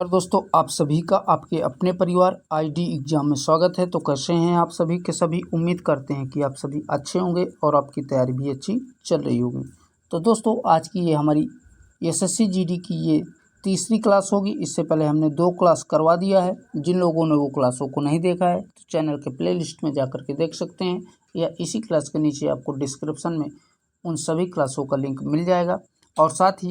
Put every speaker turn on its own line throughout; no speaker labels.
और दोस्तों आप सभी का आपके अपने परिवार आईडी एग्जाम में स्वागत है। तो कैसे हैं आप सभी के सभी। उम्मीद करते हैं कि आप सभी अच्छे होंगे और आपकी तैयारी भी अच्छी चल रही होगी। तो दोस्तों आज की ये हमारी एसएससी जीडी की ये तीसरी क्लास होगी। इससे पहले हमने 2 क्लास करवा दिया है। जिन लोगों ने वो क्लासों को नहीं देखा है तो चैनल के प्लेलिस्ट में जा कर के देख सकते हैं, या इसी क्लास के नीचे आपको डिस्क्रिप्शन में उन सभी क्लासों का लिंक मिल जाएगा। और साथ ही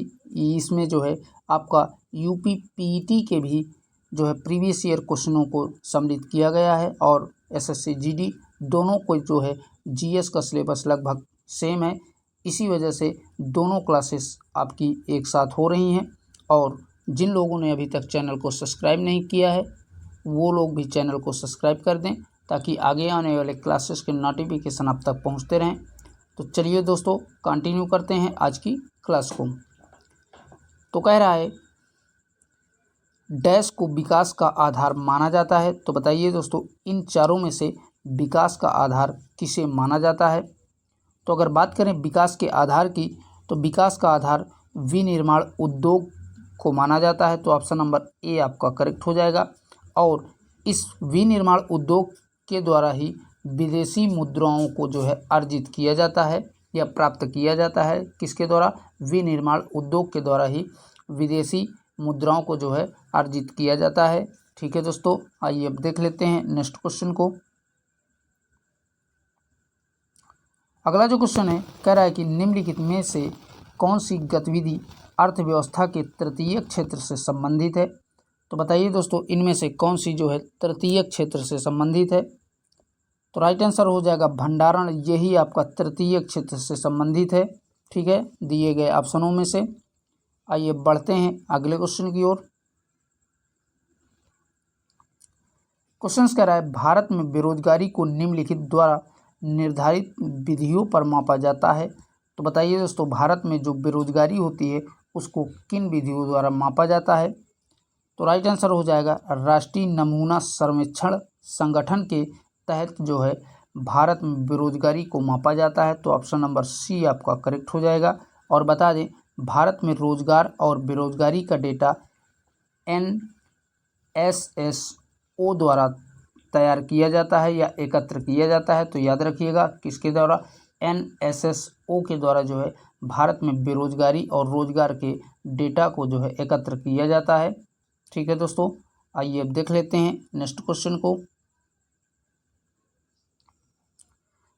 इसमें जो है आपका यूपी पीईटी के भी जो है प्रीवियस ईयर क्वेश्चनों को सम्मिलित किया गया है, और एसएससी जीडी दोनों को जो है जीएस का सिलेबस लगभग सेम है। इसी वजह से दोनों क्लासेस आपकी एक साथ हो रही हैं। और जिन लोगों ने अभी तक चैनल को सब्सक्राइब नहीं किया है वो लोग भी चैनल को सब्सक्राइब कर दें, ताकि आगे आने वाले क्लासेस के नोटिफिकेशन आप तक पहुंचते रहें। तो चलिए दोस्तों कंटिन्यू करते हैं आज की क्लास को। तो कह रहा है डैश को विकास का आधार माना जाता है। तो बताइए दोस्तों इन चारों में से विकास का आधार किसे माना जाता है। तो अगर बात करें विकास के आधार की, तो विकास का आधार विनिर्माण उद्योग को माना जाता है। तो ऑप्शन नंबर ए आपका करेक्ट हो जाएगा। और इस विनिर्माण उद्योग के द्वारा ही विदेशी मुद्राओं को जो है अर्जित किया जाता है या प्राप्त किया जाता है। किसके द्वारा? विनिर्माण उद्योग के द्वारा ही विदेशी मुद्राओं को जो है अर्जित किया जाता है। ठीक है दोस्तों, आइए अब देख लेते हैं नेक्स्ट क्वेश्चन को। अगला जो क्वेश्चन है कह रहा है कि निम्नलिखित में से कौन सी गतिविधि अर्थव्यवस्था के तृतीय क्षेत्र से संबंधित है। तो बताइए दोस्तों इनमें से कौन सी जो है तृतीय क्षेत्र से संबंधित है। तो राइट आंसर हो जाएगा भंडारण। यही आपका तृतीय क्षेत्र से संबंधित है। ठीक है, दिए गए ऑप्शनों में से। आइए बढ़ते हैं अगले क्वेश्चन की ओर। क्वेश्चन कह रहा है भारत में बेरोजगारी को निम्नलिखित द्वारा निर्धारित विधियों पर मापा जाता है। तो बताइए दोस्तों भारत में जो बेरोजगारी होती है उसको किन विधियों द्वारा मापा जाता है। तो राइट आंसर हो जाएगा राष्ट्रीय नमूना सर्वेक्षण संगठन के तहत जो है भारत में बेरोजगारी को मापा जाता है। तो ऑप्शन नंबर सी आपका करेक्ट हो जाएगा। और बता दें भारत में रोजगार और बेरोजगारी का डेटा NSSO द्वारा तैयार किया जाता है या एकत्र किया जाता है। तो याद रखिएगा किसके द्वारा? NSSO के द्वारा जो है भारत में बेरोजगारी और रोजगार के डेटा को जो है एकत्र किया जाता है। ठीक है दोस्तों, आइए अब देख लेते हैं नेक्स्ट क्वेश्चन को।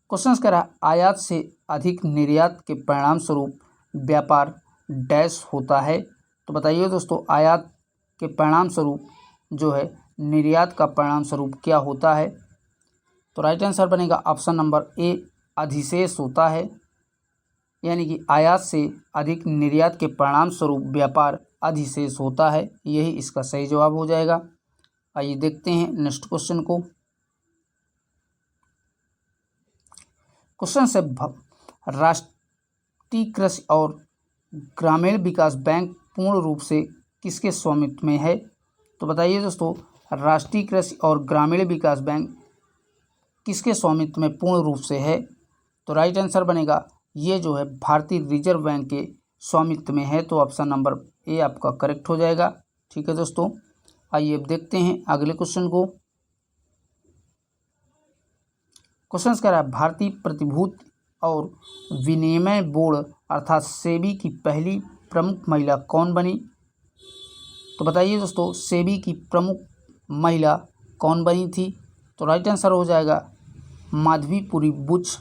क्वेश्चन कह रहा है आयात से अधिक निर्यात के परिणाम स्वरूप व्यापार डैश होता है। तो बताइए दोस्तों आयात के परिणाम स्वरूप जो है निर्यात का परिणाम स्वरूप क्या होता है। तो राइट आंसर बनेगा ऑप्शन नंबर ए अधिशेष होता है। यानी कि आयात से अधिक निर्यात के परिणाम स्वरूप व्यापार अधिशेष होता है। यही इसका सही जवाब हो जाएगा। आइए देखते हैं नेक्स्ट क्वेश्चन को। क्वेश्चन से राष्ट्रीय कृषि और ग्रामीण विकास बैंक पूर्ण रूप से किसके स्वामित्व में है। तो बताइए दोस्तों राष्ट्रीय कृषि और ग्रामीण विकास बैंक किसके स्वामित्व में पूर्ण रूप से है। तो राइट आंसर बनेगा ये जो है भारतीय रिजर्व बैंक के स्वामित्व में है। तो ऑप्शन नंबर ए आपका करेक्ट हो जाएगा। ठीक है दोस्तों, आइए अब देखते हैं अगले क्वेश्चन को। क्वेश्चन कह रहा है भारतीय प्रतिभूति और विनिमय बोर्ड अर्थात सेबी की पहली प्रमुख महिला कौन बनी। तो बताइए दोस्तों सेबी की प्रमुख महिला कौन बनी थी। तो राइट आंसर हो जाएगा माधवीपुरी बुच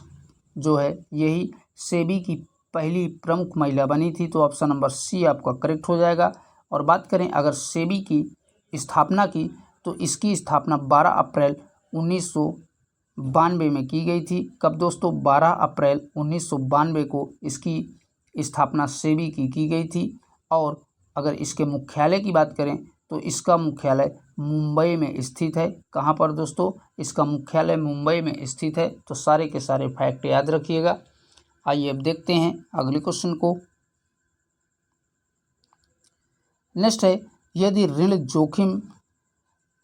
जो है यही सेबी की पहली प्रमुख महिला बनी थी। तो ऑप्शन नंबर सी आपका करेक्ट हो जाएगा। और बात करें अगर सेबी की स्थापना की, तो इसकी स्थापना 12 अप्रैल 1992 में की गई थी। कब दोस्तों? 12 अप्रैल 1992 को इसकी स्थापना सेबी की गई थी। और अगर इसके मुख्यालय की बात करें तो इसका मुख्यालय मुंबई में स्थित है। कहाँ पर दोस्तों? इसका मुख्यालय मुंबई में स्थित है। तो सारे के सारे फैक्ट याद रखिएगा। आइए अब देखते हैं अगले क्वेश्चन को। नेक्स्ट है यदि ऋण जोखिम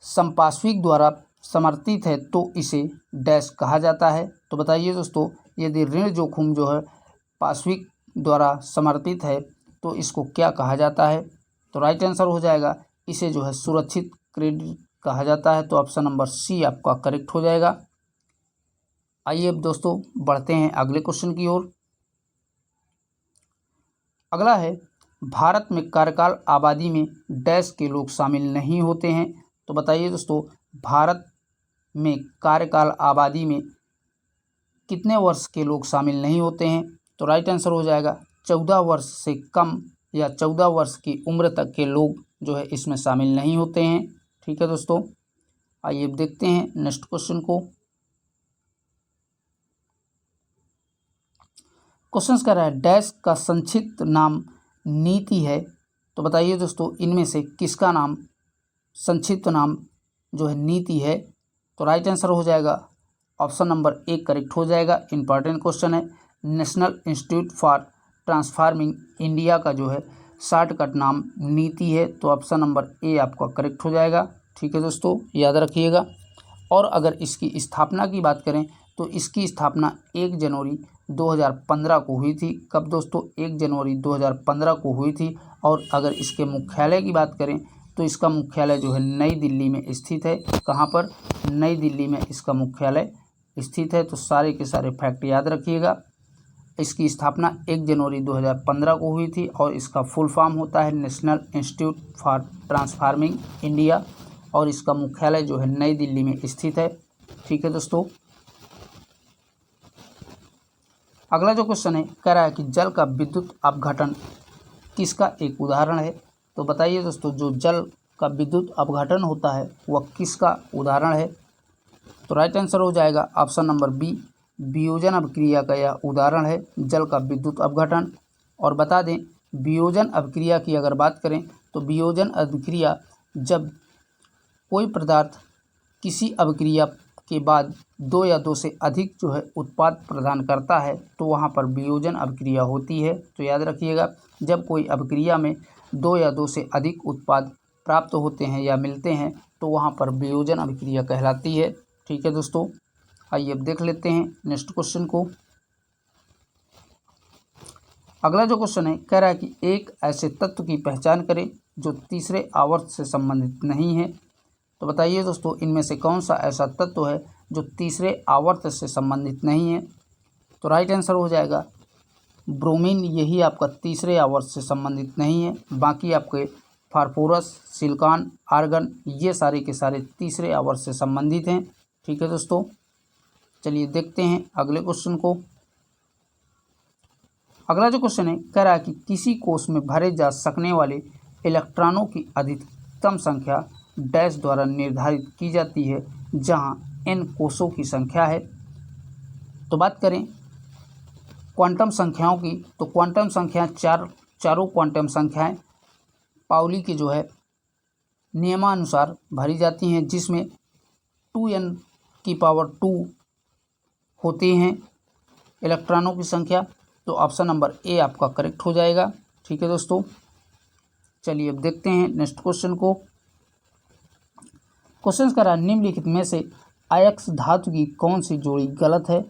संपार्श्विक द्वारा समर्थित है तो इसे डैश कहा जाता है। तो बताइए दोस्तों यदि ऋण जोखिम जो है पार्श्विक द्वारा समर्थित है तो इसको क्या कहा जाता है। तो राइट आंसर हो जाएगा इसे जो है सुरक्षित क्रेडिट कहा जाता है। तो ऑप्शन नंबर सी आपका करेक्ट हो जाएगा। आइए अब दोस्तों बढ़ते हैं अगले क्वेश्चन की ओर। अगला है, भारत में कार्यकाल आबादी में डैश के लोग शामिल नहीं होते हैं। तो बताइए दोस्तों, भारत में कार्यकाल आबादी में कितने वर्ष के लोग शामिल नहीं होते हैं? तो राइट आंसर हो जाएगा 14 वर्ष से कम या 14 वर्ष की उम्र तक के लोग जो है इसमें शामिल नहीं होते हैं। ठीक है दोस्तों, आइए अब देखते हैं नेक्स्ट क्वेश्चन को। क्वेश्चन कह रहा है, डैश का संक्षिप्त नाम नीति है। तो बताइए दोस्तों, इनमें से किसका नाम संक्षिप्त नाम जो है नीति है? तो राइट आंसर हो जाएगा ऑप्शन नंबर ए करेक्ट हो जाएगा। इंपॉर्टेंट क्वेश्चन है। National institute for transforming India का जो है शॉर्टकट नाम नीति है। तो ऑप्शन नंबर ए आपका करेक्ट हो जाएगा। ठीक है दोस्तों, याद रखिएगा। और अगर इसकी स्थापना की बात करें तो इसकी स्थापना 1 जनवरी 2015 को हुई थी। कब दोस्तों? 1 जनवरी 2015 को हुई थी। और अगर इसके मुख्यालय की बात करें तो इसका मुख्यालय जो है नई दिल्ली में स्थित है। कहाँ पर? नई दिल्ली में इसका मुख्यालय स्थित है। तो सारे के सारे फैक्ट याद रखिएगा। इसकी स्थापना 1 जनवरी 2015 को हुई थी और इसका फुल फॉर्म होता है national institute for transforming India और इसका मुख्यालय जो है नई दिल्ली में स्थित है। ठीक है दोस्तों, अगला जो क्वेश्चन है कह रहा है कि जल का विद्युत अपघटन किसका एक उदाहरण है? तो बताइए दोस्तों, जो जल का विद्युत अपघटन होता है वह किसका उदाहरण है? तो राइट आंसर हो जाएगा ऑप्शन नंबर बी, वियोजन अभिक्रिया का यह उदाहरण है, जल का विद्युत अपघटन। और बता दें, वियोजन अभिक्रिया की अगर बात करें तो वियोजन अभिक्रिया जब कोई पदार्थ किसी अभिक्रिया के बाद 2 या 2 से अधिक जो है उत्पाद प्रदान करता है तो वहाँ पर वियोजन अभिक्रिया होती है। तो याद रखिएगा, जब कोई अभिक्रिया में 2 या 2 से अधिक उत्पाद प्राप्त होते हैं या मिलते हैं तो वहाँ पर वियोजन अभिक्रिया कहलाती है। ठीक है दोस्तों, आइए अब देख लेते हैं नेक्स्ट क्वेश्चन को। अगला जो क्वेश्चन है कह रहा है कि एक ऐसे तत्व की पहचान करें जो तीसरे आवर्त से संबंधित नहीं है। तो बताइए दोस्तों, इनमें से कौन सा ऐसा तत्व है जो तीसरे आवर्त से संबंधित नहीं है? तो राइट आंसर हो जाएगा ब्रोमीन, यही आपका तीसरे आवर्त से संबंधित नहीं है। बाकी आपके फास्फोरस, सिलिकॉन, आर्गन ये सारे के सारे तीसरे आवर्त से संबंधित हैं। ठीक है दोस्तों, चलिए देखते हैं अगले क्वेश्चन को। अगला जो क्वेश्चन है कह रहा है कि किसी कोष में भरे जा सकने वाले इलेक्ट्रॉनों की अधिकतम संख्या डैश द्वारा निर्धारित की जाती है, जहां n कोषों की संख्या है। तो बात करें क्वांटम संख्याओं की, तो क्वांटम संख्या चारों क्वांटम संख्याएं पाउली के जो है नियमानुसार भरी जाती हैं, जिसमें 2n⁻² होती हैं इलेक्ट्रॉनों की संख्या। तो ऑप्शन नंबर ए आपका करेक्ट हो जाएगा। ठीक है दोस्तों, चलिए अब देखते हैं नेक्स्ट क्वेश्चन को। क्वेश्चन कह रहा है, निम्नलिखित में से आयस्क धातु की कौन सी जोड़ी गलत है?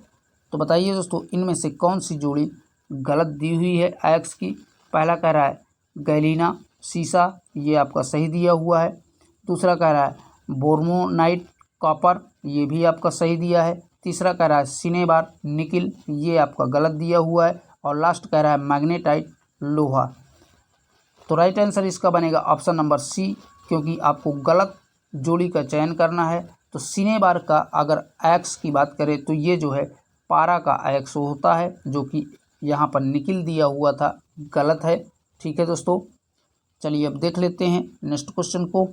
तो बताइए दोस्तों, इनमें से कौन सी जोड़ी गलत दी हुई है आयस्क की? पहला कह रहा है गैलीना सीसा, ये आपका सही दिया हुआ है। दूसरा कह रहा है बोर्मोनाइट कॉपर, ये भी आपका सही दिया है। तीसरा कह रहा है सिनेबार निकिल, ये आपका गलत दिया हुआ है। और लास्ट कह रहा है मैग्नेटाइट लोहा। तो राइट आंसर इसका बनेगा ऑप्शन नंबर सी, क्योंकि आपको गलत जोड़ी का चयन करना है। तो सिनेबार का अगर आयस्क की बात करें तो ये जो है पारा का आयस्क होता है, जो कि यहाँ पर निकिल दिया हुआ था, गलत है। ठीक है दोस्तों, चलिए अब देख लेते हैं नेक्स्ट क्वेश्चन को।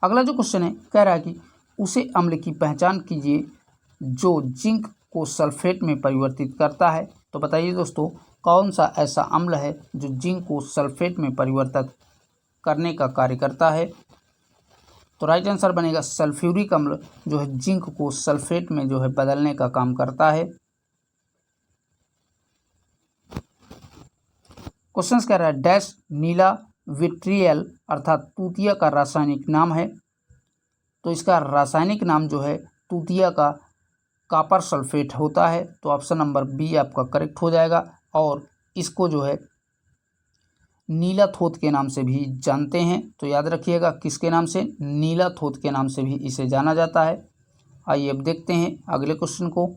अगला जो क्वेश्चन है कह रहा है कि उसे अम्ल की पहचान कीजिए जो जिंक को सल्फेट में परिवर्तित करता है। तो बताइए दोस्तों, कौन सा ऐसा अम्ल है जो जिंक को सल्फेट में परिवर्तित करने का कार्य करता है? तो राइट आंसर बनेगा सल्फ्यूरिक अम्ल, जो है जिंक को सल्फेट में जो है बदलने का काम करता है। क्वेश्चन कह रहा है डैश नीला विट्रियल अर्थात तूतिया का रासायनिक नाम है। तो इसका रासायनिक नाम जो है तूतिया का कॉपर सल्फेट होता है। तो ऑप्शन नंबर बी आपका करेक्ट हो जाएगा। और इसको जो है नीलाथोथ के नाम से भी जानते हैं। तो याद रखिएगा किसके नाम से, नीलाथोथ के नाम से भी इसे जाना जाता है। आइए अब देखते हैं अगले क्वेश्चन को।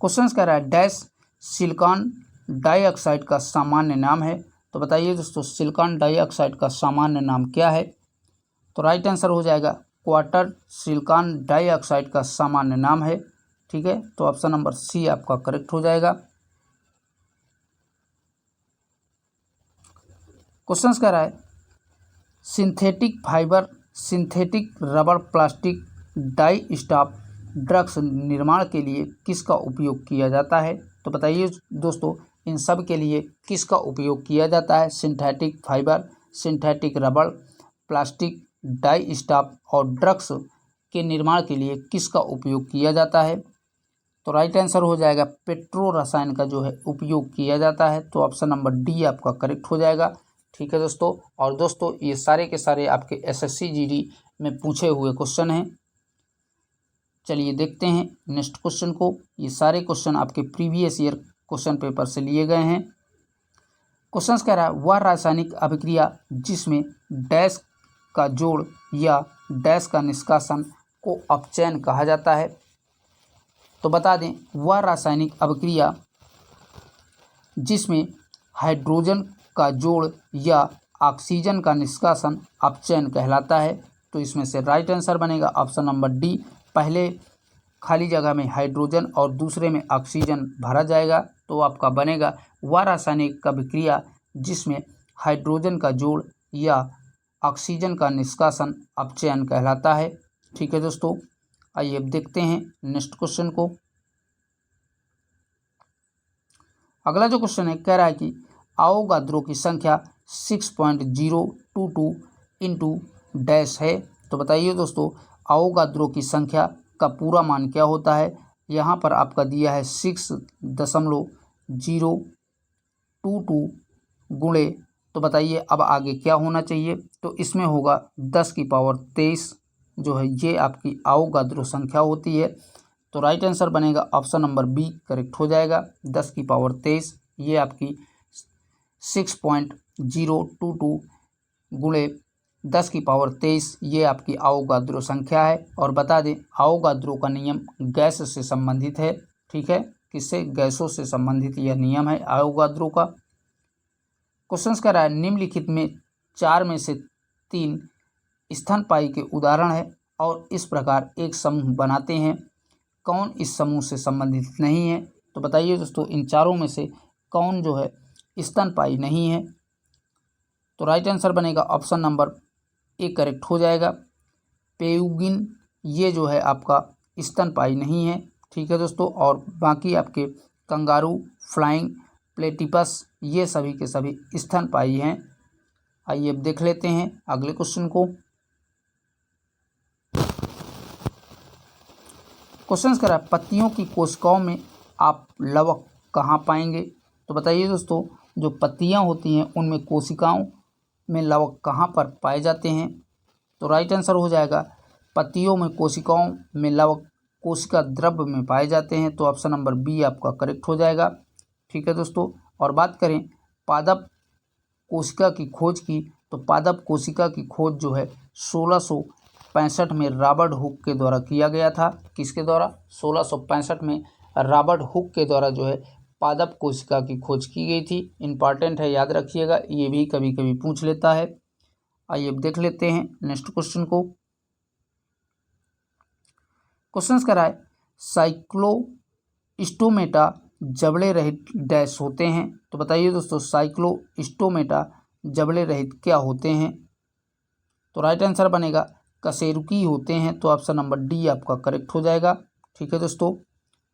क्वेश्चन कह रहा है डैश सिलिकॉन डाइऑक्साइड का सामान्य नाम है। तो बताइए दोस्तों सिलिकॉन डाइऑक्साइड का सामान्य नाम क्या है। तो राइट आंसर हो जाएगा क्वार्टर सिलिकॉन डाइऑक्साइड का सामान्य नाम है। ठीक है, तो ऑप्शन नंबर सी आपका करेक्ट हो जाएगा। क्वेश्चन कह रहा है synthetic fibre, synthetic rubber, plastic, dyestuff drugs निर्माण के लिए किसका उपयोग किया जाता है। तो बताइए दोस्तों इन सब के लिए किसका उपयोग किया जाता है। Synthetic fibre, synthetic rubber, plastic, dyestuff और ड्रग्स के निर्माण के लिए किसका उपयोग किया जाता है। तो राइट आंसर हो जाएगा पेट्रो रसायन का जो है उपयोग किया जाता है। तो ऑप्शन नंबर डी आपका करेक्ट हो जाएगा। ठीक है दोस्तों, और दोस्तों ये सारे के सारे आपके एसएससी जीडी में पूछे हुए क्वेश्चन हैं। चलिए देखते हैं नेक्स्ट क्वेश्चन को। ये सारे क्वेश्चन आपके प्रीवियस ईयर क्वेश्चन पेपर से लिए गए हैं। क्वेश्चन कह रहा है वह रासायनिक अभिक्रिया जिसमें डैश का जोड़ या डैश का निष्कासन को अपचयन कहा जाता है। तो बता दें वह रासायनिक अभिक्रिया जिसमें हाइड्रोजन का जोड़ या ऑक्सीजन का निष्कासन अपचयन कहलाता है। तो इसमें से राइट आंसर बनेगा ऑप्शन नंबर डी। पहले खाली जगह में हाइड्रोजन और दूसरे में ऑक्सीजन भरा जाएगा तो आपका बनेगा वह रासायनिक अभिक्रिया जिसमें हाइड्रोजन का जोड़ या ऑक्सीजन का निष्कासन अपचयन कहलाता है। ठीक है दोस्तों, आइए अब देखते हैं नेक्स्ट क्वेश्चन को। अगला जो क्वेश्चन है कह रहा है कि अवोगाद्रो की संख्या 6.022 इंटू डैश है। तो बताइए दोस्तों अवोगाद्रो की संख्या का पूरा मान क्या होता है। यहाँ पर आपका दिया है 6.022 गुणे, तो बताइए अब आगे क्या होना चाहिए। तो इसमें होगा 10 की पावर 23 जो है ये आपकी अवोगाद्रो संख्या होती है। तो राइट आंसर बनेगा ऑप्शन नंबर बी करेक्ट हो जाएगा। 10 की पावर 23 ये आपकी 6.022 गुणे 10 की पावर 23 ये आपकी अवोगाद्रो संख्या है। और बता दें अवोगाद्रो का नियम गैस से संबंधित है। ठीक है, किससे, गैसों से संबंधित यह नियम है अवोगाद्रो का। क्वेश्चन कह रहा है निम्नलिखित में 4 में से 3 स्तनपायी के उदाहरण है और इस प्रकार एक समूह बनाते हैं, कौन इस समूह से संबंधित नहीं है। तो बताइए दोस्तों इन चारों में से कौन जो है स्तनपायी नहीं है। तो राइट आंसर बनेगा ऑप्शन नंबर ए करेक्ट हो जाएगा। पेंगुइन ये जो है आपका स्तनपायी नहीं है। ठीक है दोस्तों, और बाकी आपके कंगारू, फ्लाइंग प्लेटिपस ये सभी के सभी स्तनपायी हैं। आइए अब देख लेते हैं अगले क्वेश्चन को। क्वेश्चन करा पत्तियों की कोशिकाओं में आप लवक कहाँ पाएंगे। तो बताइए दोस्तों जो पत्तियाँ होती हैं उनमें कोशिकाओं में लवक कहाँ पर पाए जाते हैं। तो राइट आंसर हो जाएगा पत्तियों में कोशिकाओं में लवक कोशिका द्रव्य में पाए जाते हैं। तो ऑप्शन नंबर बी आपका करेक्ट हो जाएगा। ठीक है दोस्तों, और बात करें पादप कोशिका की खोज की, तो पादप कोशिका की खोज जो है 1665 में रॉबर्ट हुक के द्वारा किया गया था। किसके द्वारा, 1665 में रॉबर्ट हुक के द्वारा जो है पादप कोशिका की खोज की गई थी। इंपॉर्टेंट है, याद रखिएगा, ये भी कभी कभी पूछ लेता है। आइए अब देख लेते हैं नेक्स्ट क्वेश्चन को। क्वेश्चन कह रहा है साइक्लोस्टोमेटा जबड़े रहित डैश होते हैं। तो बताइए दोस्तों साइक्लोस्टोमेटा जबड़े रहित क्या होते हैं। तो राइट आंसर बनेगा कशेरुकी होते हैं। तो ऑप्शन नंबर डी आपका करेक्ट हो जाएगा। ठीक है दोस्तों,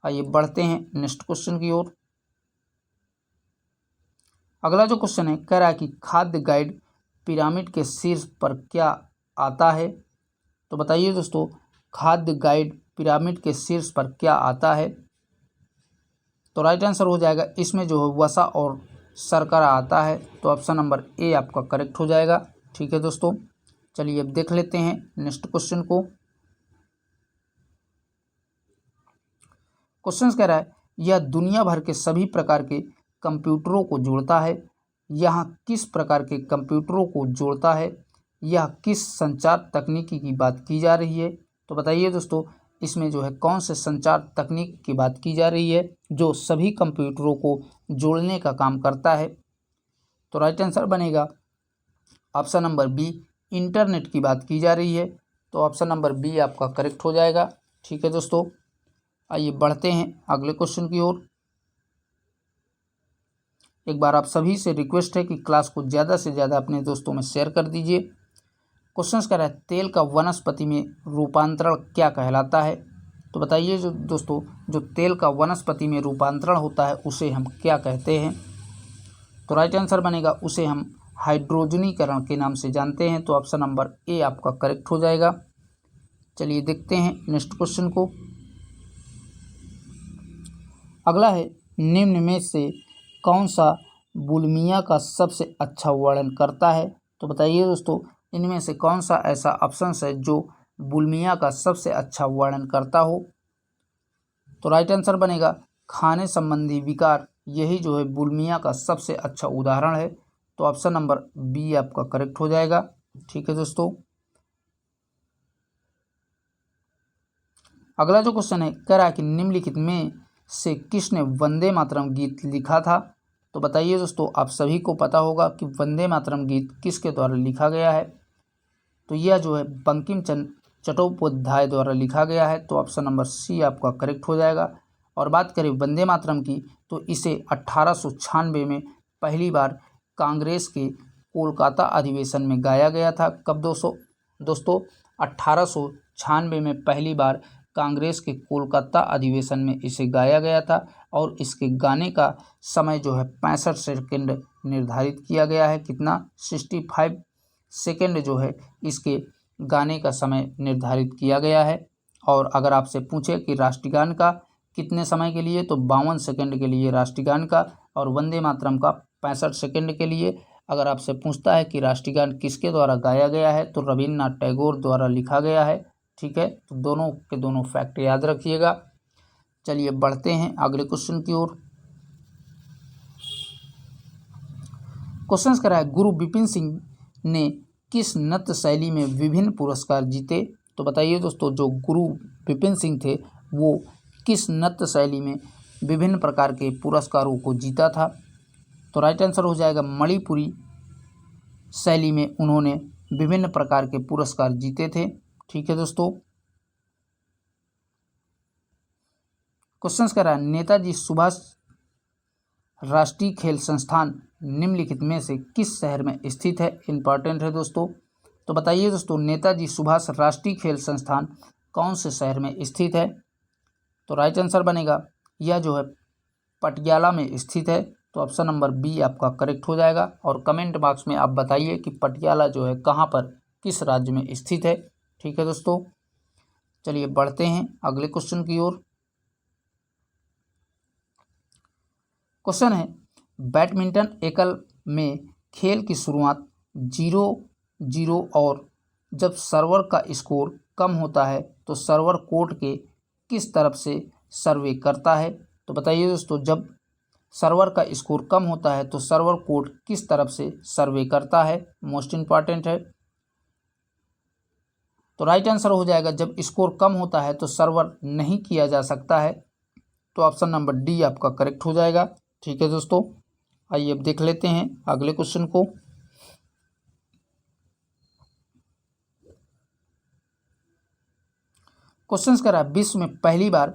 आइए बढ़ते हैं नेक्स्ट क्वेश्चन की ओर। अगला जो क्वेश्चन है कह रहा है कि खाद्य गाइड पिरामिड के शीर्ष पर क्या आता है। तो बताइए दोस्तों खाद्य गाइड पिरामिड के शीर्ष पर क्या आता है। तो राइट आंसर हो जाएगा इसमें जो है वसा और शर्करा आता है। तो ऑप्शन नंबर ए आपका करेक्ट हो जाएगा। ठीक है दोस्तों, चलिए अब देख लेते हैं नेक्स्ट क्वेश्चन को। क्वेश्चन कह रहा है यह दुनिया भर के सभी प्रकार के कंप्यूटरों को जोड़ता है, यह किस प्रकार के कंप्यूटरों को जोड़ता है, यह किस संचार तकनीकी की बात की जा रही है। तो बताइए दोस्तों, इसमें जो है कौन से संचार तकनीक की बात की जा रही है जो सभी कंप्यूटरों को जोड़ने का काम करता है। तो राइट आंसर बनेगा ऑप्शन नंबर बी, इंटरनेट की बात की जा रही है। तो ऑप्शन नंबर बी आपका करेक्ट हो जाएगा। ठीक है दोस्तों, आइए बढ़ते हैं अगले क्वेश्चन की ओर। एक बार आप सभी से रिक्वेस्ट है कि क्लास को ज़्यादा से ज़्यादा अपने दोस्तों में शेयर कर दीजिए। क्वेश्चन कह रहा है तेल का वनस्पति में रूपांतरण क्या कहलाता है। तो बताइए जो दोस्तों, जो तेल का वनस्पति में रूपांतरण होता है उसे हम क्या कहते हैं। तो राइट आंसर बनेगा, उसे हम हाइड्रोजनीकरण के नाम से जानते हैं। तो ऑप्शन नंबर ए आपका करेक्ट हो जाएगा। चलिए देखते हैं नेक्स्ट क्वेश्चन को। अगला है, निम्न में से कौन सा बुलिमिया का सबसे अच्छा वर्णन करता है। तो बताइए दोस्तों, इनमें से कौन सा ऐसा ऑप्शन है जो बुलिमिया का सबसे अच्छा वर्णन करता हो। तो राइट आंसर बनेगा खाने संबंधी विकार, यही जो है बुलिमिया का सबसे अच्छा उदाहरण है। तो ऑप्शन नंबर बी आपका करेक्ट हो जाएगा। ठीक है दोस्तों, अगला जो क्वेश्चन है कह रहा है कि निम्नलिखित में से किसने वंदे मातरम गीत लिखा था। तो बताइए दोस्तों, आप सभी को पता होगा कि वंदे मातरम गीत किसके द्वारा लिखा गया है। तो यह जो है बंकिम चंद्र चट्टोपाध्याय द्वारा लिखा गया है। तो ऑप्शन नंबर सी आपका करेक्ट हो जाएगा। और बात करें वंदे मातरम की, तो इसे 1896 में पहली बार कांग्रेस के कोलकाता अधिवेशन में गाया गया था। कब दोस्तों 1896 में पहली बार कांग्रेस के कोलकाता अधिवेशन में इसे गाया गया था। और इसके गाने का समय जो है 65 सेकंड निर्धारित किया गया है। कितना, 65 सेकंड जो है इसके गाने का समय निर्धारित किया गया है। और अगर आपसे पूछे कि राष्ट्रगान का कितने समय के लिए, तो 52 सेकंड के लिए राष्ट्रगान का, और वंदे मातरम का 65 सेकंड के लिए। अगर आपसे पूछता है कि राष्ट्रगान किसके द्वारा गाया गया है, तो रविन्द्रनाथ टैगोर द्वारा लिखा गया है। ठीक है, तो दोनों के दोनों फैक्ट याद रखिएगा। चलिए बढ़ते हैं अगले क्वेश्चन की ओर। क्वेश्चन करा है, गुरु विपिन सिंह ने किस नृत्य शैली में विभिन्न पुरस्कार जीते। तो बताइए दोस्तों, जो गुरु विपिन सिंह थे वो किस नृत्य शैली में विभिन्न प्रकार के पुरस्कारों को जीता था। तो राइट आंसर हो जाएगा मणिपुरी शैली में उन्होंने विभिन्न प्रकार के पुरस्कार जीते थे। ठीक है दोस्तों, क्वेश्चन कर रहा है, नेताजी सुभाष राष्ट्रीय खेल संस्थान निम्नलिखित में से किस शहर में स्थित है। इंपॉर्टेंट है दोस्तों। तो बताइए दोस्तों, नेताजी सुभाष राष्ट्रीय खेल संस्थान कौन से शहर में स्थित है। तो राइट आंसर बनेगा, यह जो है पटियाला में स्थित है। तो ऑप्शन नंबर बी आपका करेक्ट हो जाएगा। और कमेंट बॉक्स में आप बताइए कि पटियाला जो है कहाँ पर, किस राज्य में स्थित है। ठीक है दोस्तों, चलिए बढ़ते हैं अगले क्वेश्चन की ओर। क्वेश्चन है, बैडमिंटन एकल में खेल की शुरुआत 0-0 और जब सर्वर का स्कोर कम होता है तो सर्वर कोर्ट के किस तरफ से सर्वे करता है। तो बताइए दोस्तों, जब सर्वर का स्कोर कम होता है तो सर्वर कोर्ट किस तरफ से सर्वे करता है। मोस्ट इम्पॉर्टेंट है। तो राइट आंसर हो जाएगा, जब स्कोर कम होता है तो सर्वर नहीं किया जा सकता है। तो ऑप्शन नंबर डी आपका करेक्ट हो जाएगा। ठीक है दोस्तों, आइए अब देख लेते हैं अगले क्वेश्चन को। क्वेश्चन कह रहा है, विश्व में पहली बार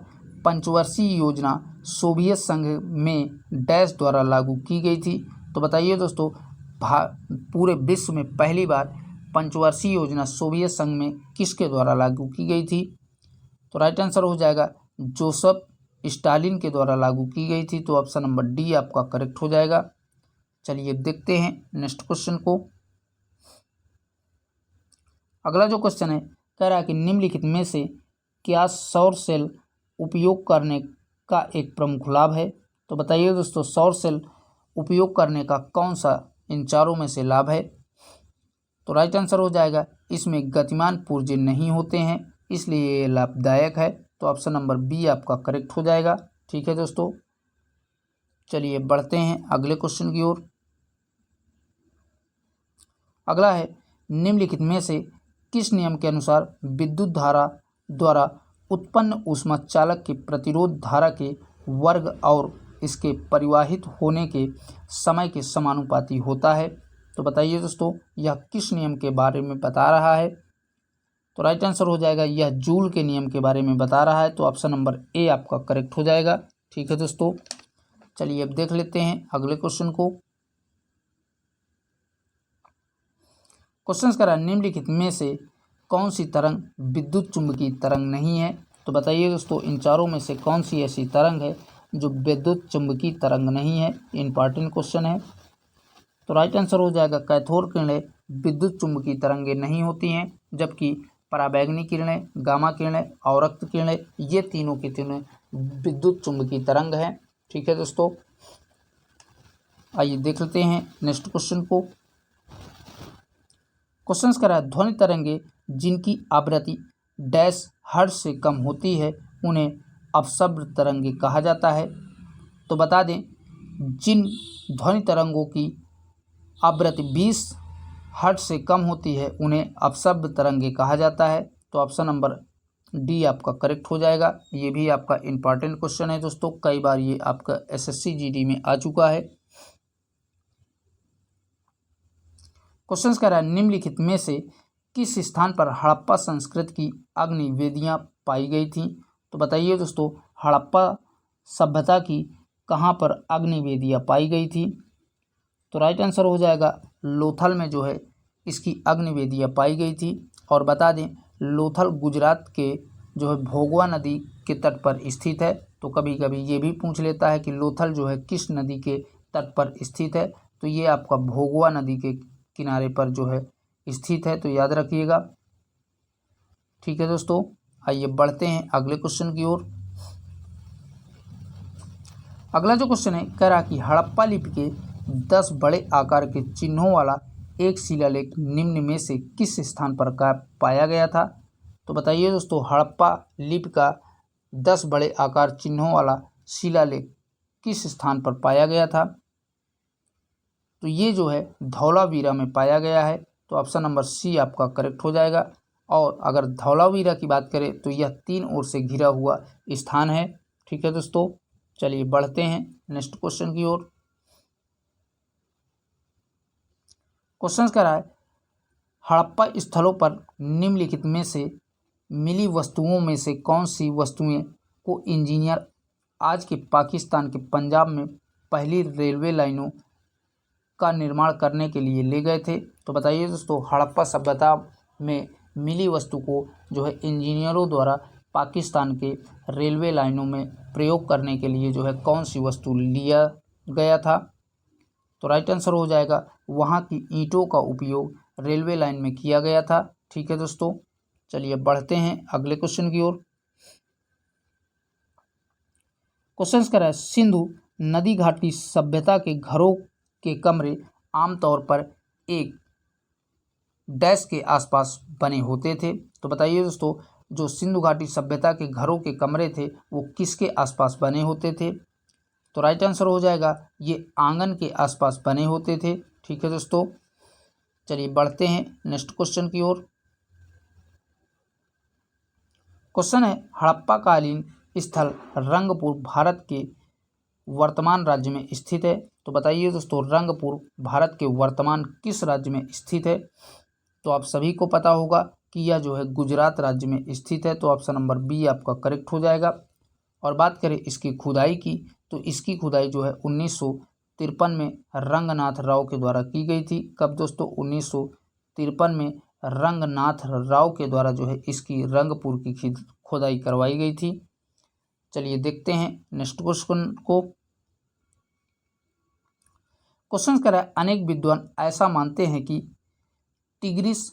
पंचवर्षीय योजना सोवियत संघ में डैश द्वारा लागू की गई थी। तो बताइए दोस्तों, पूरे विश्व में पहली बार पंचवर्षीय योजना सोवियत संघ में किसके द्वारा लागू की गई थी। तो राइट आंसर हो जाएगा, जोसेफ स्टालिन के द्वारा लागू की गई थी। तो ऑप्शन नंबर डी आपका करेक्ट हो जाएगा। चलिए देखते हैं नेक्स्ट क्वेश्चन को। अगला जो क्वेश्चन है कह रहा है कि निम्नलिखित में से क्या सौर सेल उपयोग करने का एक प्रमुख लाभ है। तो बताइए दोस्तों, सौर सेल उपयोग करने का कौन सा इन चारों में से लाभ है। तो राइट आंसर हो जाएगा, इसमें गतिमान पुर्जे नहीं होते हैं, इसलिए ये लाभदायक है। तो ऑप्शन नंबर बी आपका करेक्ट हो जाएगा। ठीक है दोस्तों, चलिए बढ़ते हैं अगले क्वेश्चन की ओर। अगला है, निम्नलिखित में से किस नियम के अनुसार विद्युत धारा द्वारा उत्पन्न ऊष्मा चालक के प्रतिरोध धारा के वर्ग और इसके परिवाहित होने के समय के समानुपाती होता है? तो बताइए दोस्तों, यह किस नियम के बारे में बता रहा है? तो राइट आंसर हो जाएगा, यह जूल के नियम के बारे में बता रहा है। तो ऑप्शन नंबर ए आपका करेक्ट हो जाएगा। ठीक है दोस्तों, चलिए अब देख लेते हैं अगले क्वेश्चन को। क्वेश्चन कह रहा है, निम्नलिखित में से कौन सी तरंग विद्युत चुंबकीय तरंग नहीं है? तो बताइए दोस्तों, इन चारों में से कौन सी ऐसी तरंग है जो विद्युत चुंबकीय तरंग नहीं है? इंपॉर्टेंट क्वेश्चन है। तो राइट आंसर हो जाएगा, कैथोड किरणें विद्युत चुंबकीय तरंगें नहीं होती हैं, जबकि पराबैंगनी किरणें, गामा किरणें, अवरक्त किरणें, ये तीनों की तीनों विद्युत चुंबकीय तरंग हैं। ठीक है दोस्तों, आइए देख लेते हैं नेक्स्ट क्वेश्चन को। क्वेश्चन कह रहा है, ध्वनि तरंगे जिनकी आवृत्ति डैश हर्ट्ज से कम होती है उन्हें अपशब्द तरंगे कहा जाता है। तो बता दें, जिन ध्वनि तरंगों की आवृत्ति 20 हर्ट्ज से कम होती है उन्हें अपशब्द तरंगे कहा जाता है। तो ऑप्शन नंबर डी आपका करेक्ट हो जाएगा। ये भी आपका इंपॉर्टेंट क्वेश्चन है दोस्तों, कई बार ये आपका एसएससी जीडी में आ चुका है। क्वेश्चन कह रहा है, निम्नलिखित में से किस स्थान पर हड़प्पा संस्कृति की अग्नि वेदियां पाई गई थी? तो बताइए दोस्तों, हड़प्पा सभ्यता की कहाँ पर अग्नि वेदियां पाई गई थी? तो राइट आंसर हो जाएगा, लोथल में जो है इसकी अग्नि वेदियां पाई गई थी। और बता दें, लोथल गुजरात के जो है भोगवा नदी के तट पर स्थित है। तो कभी कभी ये भी पूछ लेता है कि लोथल जो है किस नदी के तट पर स्थित है? तो ये आपका भोगवा नदी के किनारे पर जो है स्थित है, तो याद रखिएगा। ठीक है दोस्तों, आइए बढ़ते हैं अगले क्वेश्चन की ओर। अगला जो क्वेश्चन है, कह रहा कि हड़प्पा लिपि के 10 बड़े आकार के चिन्हों वाला एक शिलालेख निम्न में से किस स्थान पर पाया गया था? तो बताइए दोस्तों, हड़प्पा लिपि का 10 बड़े आकार चिन्हों वाला शिलालेख किस स्थान पर पाया गया था? तो ये जो है धौलावीरा में पाया गया है। तो ऑप्शन नंबर सी आपका करेक्ट हो जाएगा। और अगर धौलावीरा की बात करें तो यह 3 ओर से घिरा हुआ स्थान है। ठीक है दोस्तों, चलिए बढ़ते हैं नेक्स्ट क्वेश्चन की ओर। क्वेश्चन कह रहा है, हड़प्पा स्थलों पर निम्नलिखित में से मिली वस्तुओं में से कौन सी वस्तुएं को इंजीनियर आज के पाकिस्तान के पंजाब में पहली रेलवे लाइनों का निर्माण करने के लिए ले गए थे? तो बताइए दोस्तों, हड़प्पा सभ्यता में मिली वस्तु को जो है इंजीनियरों द्वारा पाकिस्तान के रेलवे लाइनों में प्रयोग करने के लिए जो है कौन सी वस्तु लिया गया था? तो राइट आंसर हो जाएगा, वहाँ की ईंटों का उपयोग रेलवे लाइन में किया गया था। ठीक है दोस्तों, चलिए बढ़ते हैं अगले क्वेश्चन की ओर। क्वेश्चन कह रहा है, सिंधु नदी घाटी सभ्यता के घरों के कमरे आमतौर पर एक डैश के आसपास बने होते थे। तो बताइए दोस्तों, जो सिंधु घाटी सभ्यता के घरों के कमरे थे वो किसके आसपास बने होते थे? तो राइट आंसर हो जाएगा, ये आंगन के आसपास बने होते थे। ठीक है दोस्तों, चलिए बढ़ते हैं नेक्स्ट क्वेश्चन की ओर। क्वेश्चन है, हड़प्पा कालीन स्थल रंगपुर भारत के वर्तमान राज्य में स्थित है। तो बताइए दोस्तों, रंगपुर भारत के वर्तमान किस राज्य में स्थित है? तो आप सभी को पता होगा कि यह जो है गुजरात राज्य में स्थित है। तो ऑप्शन नंबर बी आपका करेक्ट हो जाएगा। और बात करें इसकी खुदाई की, तो इसकी खुदाई जो है 1953 में रंगनाथ राव के द्वारा की गई थी। कब दोस्तों? 1953 में रंगनाथ राव के द्वारा जो है इसकी रंगपुर की खुदाई करवाई गई थी। चलिए देखते हैं नेक्स्ट क्वेश्चन को। क्वेश्चन कह रहा है, अनेक विद्वान ऐसा मानते हैं कि टिग्रिस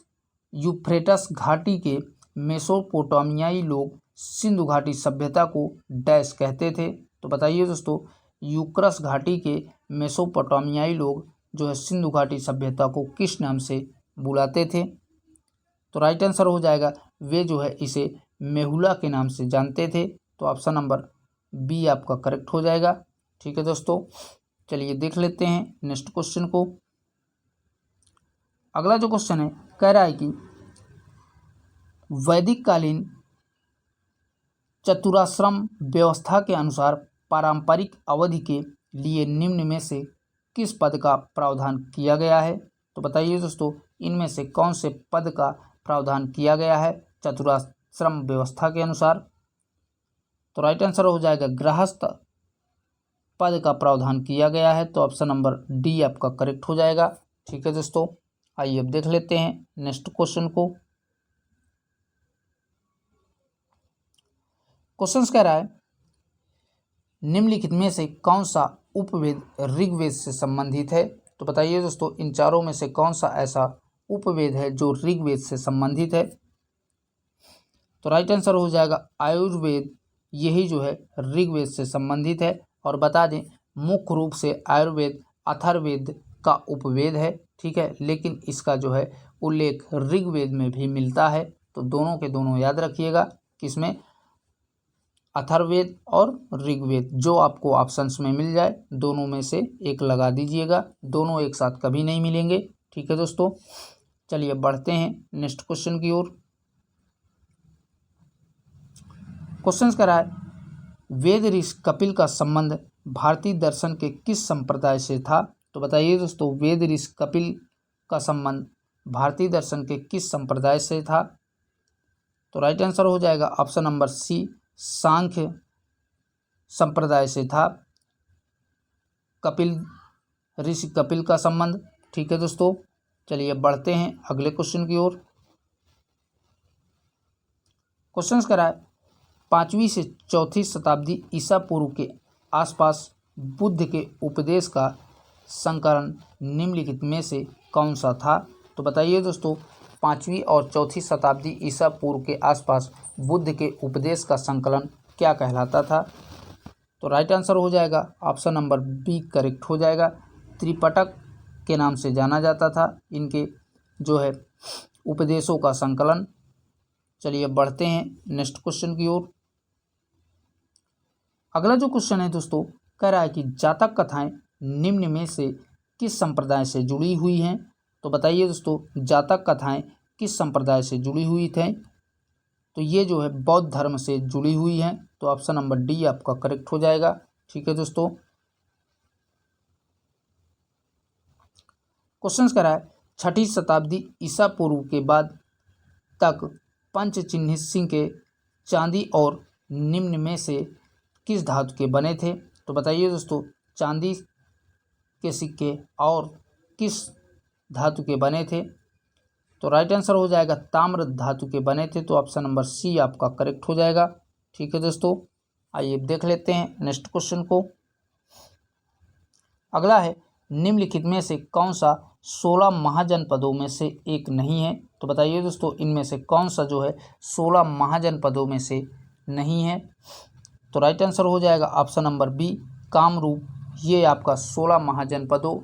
यूफ्रेटस घाटी के मेसोपोटामियाई लोग सिंधु घाटी सभ्यता को डैश कहते थे। तो बताइए दोस्तों, यूक्रस घाटी के मेसोपोटामियाई लोग जो है सिंधु घाटी सभ्यता को किस नाम से बुलाते थे? तो राइट आंसर हो जाएगा, वे जो है इसे मेहुला के नाम से जानते थे। तो ऑप्शन नंबर बी आपका करेक्ट हो जाएगा। ठीक है दोस्तों, चलिए देख लेते हैं नेक्स्ट क्वेश्चन को। अगला जो क्वेश्चन है कह रहा है कि वैदिक कालीन चतुराश्रम व्यवस्था के अनुसार पारंपरिक अवधि के लिए निम्न में से किस पद का प्रावधान किया गया है? तो बताइए दोस्तों, इनमें से कौन से पद का प्रावधान किया गया है चतुराश्रम व्यवस्था के अनुसार? तो राइट आंसर हो जाएगा गृहस्थ पद का प्रावधान किया गया है। तो ऑप्शन नंबर डी आपका करेक्ट हो जाएगा। ठीक है दोस्तों, आइए अब देख लेते हैं नेक्स्ट क्वेश्चन को। क्वेश्चन कह रहा है निम्नलिखित में से कौन सा उपवेद ऋग्वेद से संबंधित है? तो बताइए दोस्तों, इन चारों में से कौन सा ऐसा उपवेद है जो ऋग्वेद से संबंधित है? तो राइट आंसर हो जाएगा आयुर्वेद, यही जो है ऋग्वेद से संबंधित है। और बता दें मुख्य रूप से आयुर्वेद अथर्ववेद का उपवेद है, ठीक है, लेकिन इसका जो है उल्लेख ऋग्वेद में भी मिलता है। तो दोनों के दोनों याद रखिएगा, किसमें? अथर्ववेद और ऋग्वेद, जो आपको ऑप्शंस में मिल जाए दोनों में से एक लगा दीजिएगा, दोनों एक साथ कभी नहीं मिलेंगे। ठीक है दोस्तों, चलिए बढ़ते हैं नेक्स्ट क्वेश्चन की ओर। क्वेश्चन कह रहा है वेद ऋषि कपिल का संबंध भारतीय दर्शन के किस संप्रदाय से था? तो बताइए दोस्तों, वेद ऋषि कपिल का संबंध भारतीय दर्शन के किस संप्रदाय से था? तो राइट आंसर हो जाएगा ऑप्शन नंबर सी, सांख्य संप्रदाय से था कपिल ऋषि कपिल का संबंध। ठीक है दोस्तों, चलिए बढ़ते हैं अगले क्वेश्चन की ओर। क्वेश्चन कह रहा है 5वीं से 4वीं शताब्दी ईसा पूर्व के आसपास बुद्ध के उपदेश का संकलन निम्नलिखित में से कौन सा था? तो बताइए दोस्तों, 5वीं और 4वीं शताब्दी ईसा पूर्व के आसपास बुद्ध के उपदेश का संकलन क्या कहलाता था? तो राइट आंसर हो जाएगा ऑप्शन नंबर बी करेक्ट हो जाएगा। त्रिपिटक के नाम से जाना जाता था इनके जो है उपदेशों का संकलन। चलिए बढ़ते हैं नेक्स्ट क्वेश्चन की ओर। अगला जो क्वेश्चन है दोस्तों कह रहा है कि जातक कथाएं निम्न में से किस संप्रदाय से जुड़ी हुई हैं? तो बताइए दोस्तों, जातक कथाएं किस संप्रदाय से जुड़ी हुई थे? तो ये जो है बौद्ध धर्म से जुड़ी हुई हैं। तो ऑप्शन नंबर डी आपका करेक्ट हो जाएगा। ठीक है दोस्तों, क्वेश्चन कह रहा है 6वीं शताब्दी ईसा पूर्व के बाद तक पंचचिन्हित सिक्के चांदी और निम्न में से किस धातु के बने थे? तो बताइए दोस्तों, चांदी के सिक्के और किस धातु के बने थे? तो राइट आंसर हो जाएगा ताम्र धातु के बने थे। तो ऑप्शन नंबर सी आपका करेक्ट हो जाएगा। ठीक है दोस्तों, आइए देख लेते हैं नेक्स्ट क्वेश्चन को। अगला है निम्नलिखित में से कौन सा 16 महाजनपदों में से एक नहीं है? तो बताइए दोस्तों, इनमें से कौन सा जो है 16 महाजनपदों में से नहीं है? तो राइट आंसर हो जाएगा ऑप्शन नंबर बी कामरूप। ये आपका 16 महाजनपदों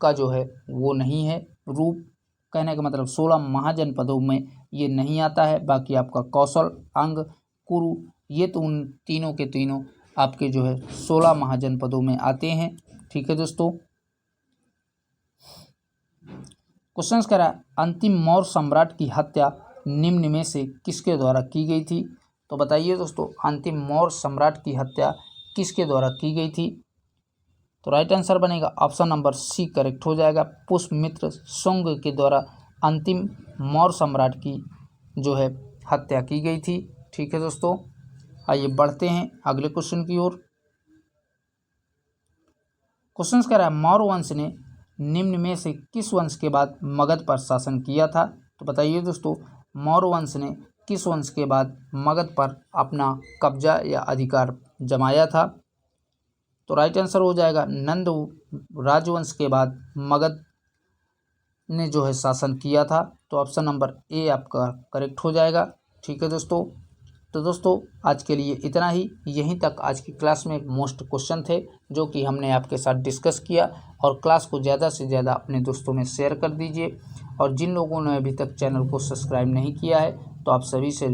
का जो है वो नहीं है। रूप कहने का मतलब 16 महाजनपदों में ये नहीं आता है। बाकी आपका कौशल, अंग, कुरु, ये तो उन तीनों के तीनों आपके जो है 16 महाजनपदों में आते हैं। ठीक है दोस्तों, क्वेश्चन कह रहा है अंतिम मौर्य सम्राट की हत्या निम्न में से किसके द्वारा की गई थी? तो बताइए दोस्तों, अंतिम मौर्य सम्राट की हत्या किसके द्वारा की गई थी? तो राइट आंसर बनेगा ऑप्शन नंबर सी करेक्ट हो जाएगा। पुष्यमित्र शुंग के द्वारा अंतिम मौर्य सम्राट की जो है हत्या की गई थी। ठीक है दोस्तों, आइए बढ़ते हैं अगले क्वेश्चन की ओर। क्वेश्चन कह रहा है मौर्य वंश ने निम्न में से किस वंश के बाद मगध पर शासन किया था? तो बताइए दोस्तों, मौर्य वंश ने किस वंश के बाद मगध पर अपना कब्जा या अधिकार जमाया था? तो राइट आंसर हो जाएगा नंद राजवंश के बाद मगध ने जो है शासन किया था। तो ऑप्शन नंबर ए आपका करेक्ट हो जाएगा। ठीक है दोस्तों, तो दोस्तों आज के लिए इतना ही। यहीं तक आज की क्लास में मोस्ट क्वेश्चन थे जो कि हमने आपके साथ डिस्कस किया। और क्लास को ज़्यादा से ज़्यादा अपने दोस्तों में शेयर कर दीजिए। और जिन लोगों ने अभी तक चैनल को सब्सक्राइब नहीं किया है तो आप सभी से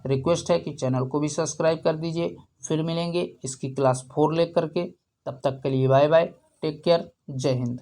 रिक्वेस्ट है कि चैनल को भी सब्सक्राइब कर दीजिए। फिर मिलेंगे इसकी क्लास 4 लेकर के। तब तक के लिए बाय बाय, टेक केयर, जय हिंद।